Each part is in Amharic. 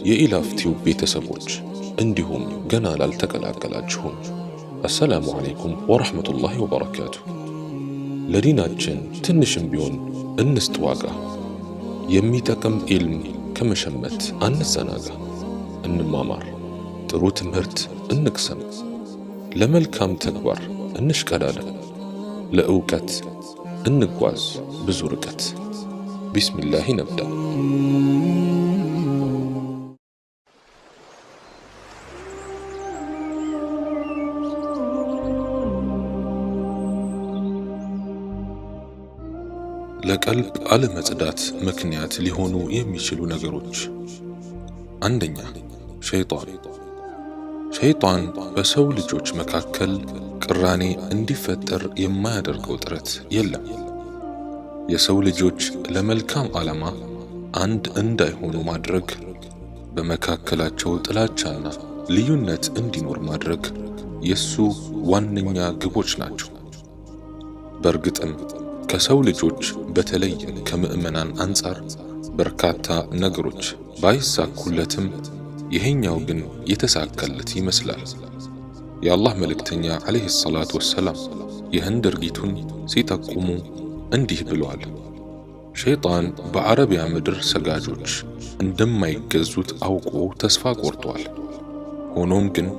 የኢላፍቲው ቤተሰቦች እንዲሁም ገና ላልተቀላቀላችሁም አሰላሙ አለይኩም ወራህመቱላሂ ወበረካቱ። ለዲናችን ትንሽም ቢሆን እንስጥ ዋጋ። የሚጠቅም ኢልም ከመሸመት አንዘናጋ። እንማማር፣ ጥሩ ትምህርት እንቅሰም፣ ለመልካም ተግባር እንሽቀዳደም፣ ለእውቀት እንጓዝ ብዙ ርቀት። ቢስሚላህ ነብዳ። ለቀልብ አለመጽዳት ምክንያት ሊሆኑ የሚችሉ ነገሮች፣ አንደኛ ሸይጣን በሰው ልጆች መካከል ቅራኔ እንዲፈጠር የማያደርገው ጥረት የለም። የሰው ልጆች ለመልካም ዓላማ አንድ እንዳይሆኑ ማድረግ፣ በመካከላቸው ጥላቻና ልዩነት እንዲኖር ማድረግ የሱ ዋነኛ ግቦች ናቸው። በእርግጥም ከሰው ልጆች በተለይም ከምዕመናን አንጻር በርካታ ነገሮች ባይሳኩለትም ይሄኛው ግን የተሳካለት ይመስላል። የአላህ መልእክተኛ ዓለይሂ ሰላቱ ወሰላም ይህን ድርጊቱን ሲጠቁሙ እንዲህ ብለዋል። ሸይጣን በአረቢያ ምድር ሰጋጆች እንደማይገዙት አውቆ ተስፋ ቆርጧል። ሆኖም ግን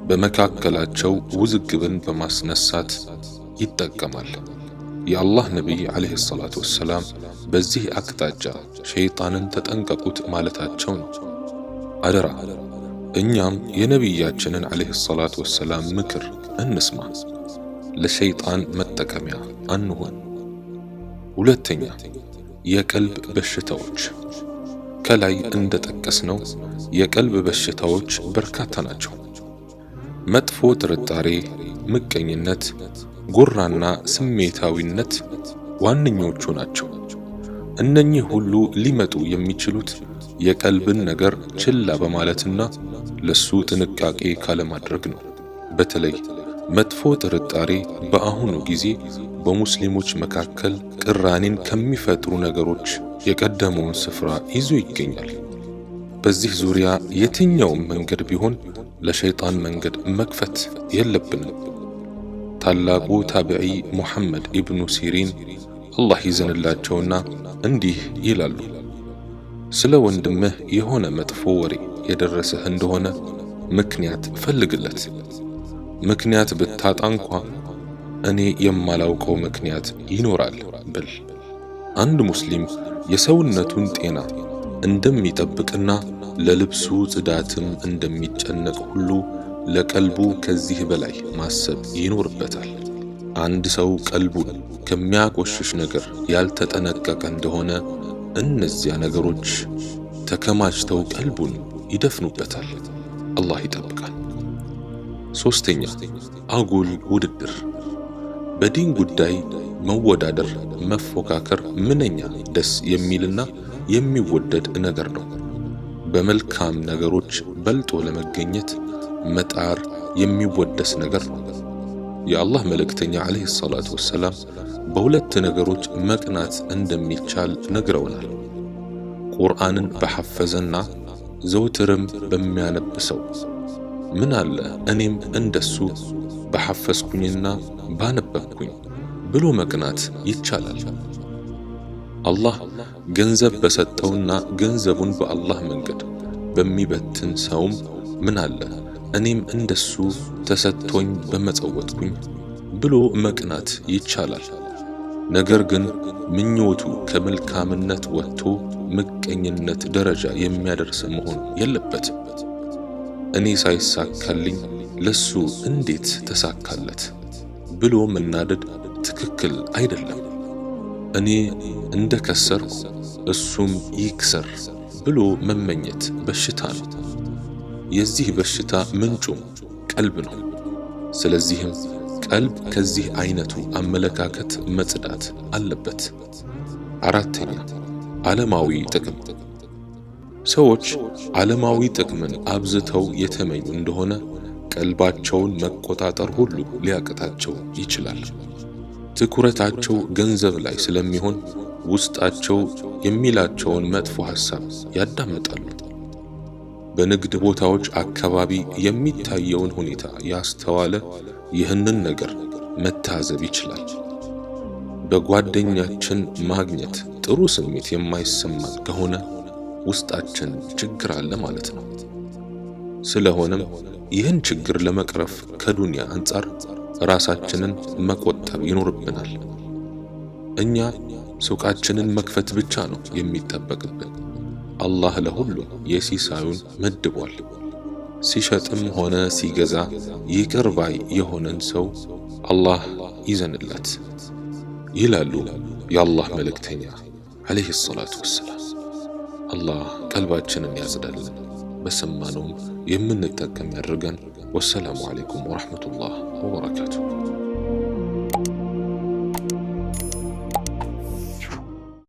በመካከላቸው ውዝግብን በማስነሳት ይጠቀማል። የአላህ ነቢይ ዓለይሂ ሰላቱ ወሰላም በዚህ አቅጣጫ ሸይጣንን ተጠንቀቁት ማለታቸው ነው። አደራ እኛም የነቢያችንን ዓለይሂ ሰላቱ ወሰላም ምክር እንስማ፣ ለሸይጣን መጠቀሚያ አንሁን። ሁለተኛ የቀልብ በሽታዎች። ከላይ እንደጠቀስነው የቀልብ በሽታዎች በርካታ ናቸው። መጥፎ ጥርጣሬ፣ ምቀኝነት፣ ጉራና ስሜታዊነት ዋነኞቹ ናቸው። እነኚህ ሁሉ ሊመጡ የሚችሉት የቀልብን ነገር ችላ በማለትና ለሱ ጥንቃቄ ካለማድረግ ነው። በተለይ መጥፎ ጥርጣሬ በአሁኑ ጊዜ በሙስሊሞች መካከል ቅራኔን ከሚፈጥሩ ነገሮች የቀደመውን ስፍራ ይዞ ይገኛል። በዚህ ዙሪያ የትኛውም መንገድ ቢሆን ለሸይጣን መንገድ መክፈት የለብንም። ታላቁ ታቢዒ ሙሐመድ ኢብኑ ሲሪን አላህ ይዘንላቸውና እንዲህ ይላሉ፣ ስለ ወንድምህ የሆነ መጥፎ ወሬ የደረሰህ እንደሆነ ምክንያት ፈልግለት። ምክንያት ብታጣ እንኳ እኔ የማላውቀው ምክንያት ይኖራል ብል። አንድ ሙስሊም የሰውነቱን ጤና እንደሚጠብቅና ለልብሱ ጽዳትም እንደሚጨነቅ ሁሉ ለቀልቡ ከዚህ በላይ ማሰብ ይኖርበታል። አንድ ሰው ቀልቡን ከሚያቆሽሽ ነገር ያልተጠነቀቀ እንደሆነ እነዚያ ነገሮች ተከማችተው ቀልቡን ይደፍኑበታል። አላህ ይጠብቃል። ሶስተኛ አጉል ውድድር። በዲን ጉዳይ መወዳደር፣ መፎካከር ምንኛ ደስ የሚልና የሚወደድ ነገር ነው። በመልካም ነገሮች በልጦ ለመገኘት መጣር የሚወደስ ነገር ነው። የአላህ መልእክተኛ ዓለይሂ ሰላቱ ወሰላም በሁለት ነገሮች መቅናት እንደሚቻል ነግረውናል። ቁርአንን በሐፈዘና ዘውትርም በሚያነብ ሰው ምን አለ እኔም እንደሱ በሐፈዝኩኝና ባነበብኩኝ ብሎ መቅናት ይቻላል። አላህ ገንዘብ በሰጠውና ገንዘቡን በአላህ መንገድ በሚበትን ሰውም ምን አለ እኔም እንደሱ ተሰጥቶኝ በመጸወትኩኝ ብሎ መቅናት ይቻላል። ነገር ግን ምኞቱ ከመልካምነት ወጥቶ ምቀኝነት ደረጃ የሚያደርስ መሆን የለበትም። እኔ ሳይሳካልኝ ለሱ እንዴት ተሳካለት ብሎ መናደድ ትክክል አይደለም። እኔ እንደከሰርኩ እሱም ይክሰር ብሎ መመኘት በሽታ ነው። የዚህ በሽታ ምንጩም ቀልብ ነው። ስለዚህም ቀልብ ከዚህ አይነቱ አመለካከት መጽዳት አለበት። አራተኛ ዓለማዊ ጥቅም። ሰዎች ዓለማዊ ጥቅምን አብዝተው የተመኙ እንደሆነ ቀልባቸውን መቆጣጠር ሁሉ ሊያቅታቸው ይችላል። ትኩረታቸው ገንዘብ ላይ ስለሚሆን ውስጣቸው የሚላቸውን መጥፎ ሐሳብ ያዳምጣሉ። በንግድ ቦታዎች አካባቢ የሚታየውን ሁኔታ ያስተዋለ ይህንን ነገር መታዘብ ይችላል። በጓደኛችን ማግኘት ጥሩ ስሜት የማይሰማን ከሆነ ውስጣችን ችግር አለ ማለት ነው። ስለሆነም ይህን ችግር ለመቅረፍ ከዱንያ አንጻር ራሳችንን መቆጠብ ይኖርብናል። እኛ ሱቃችንን መክፈት ብቻ ነው የሚጠበቅብን። አላህ ለሁሉም የሲሳዩን መድቧል። ሲሸጥም ሆነ ሲገዛ ይቅር ባይ የሆነን ሰው አላህ ይዘንለት ይላሉ የአላህ መልእክተኛ ዓለይሂ ሰላቱ ወሰላም። አላህ ቀልባችንን ያጽዳልን፣ በሰማነውም የምንጠቀም ያድርገን። ወሰላሙ ዓለይኩም ወረሕመቱላህ ወበረካቱሁ።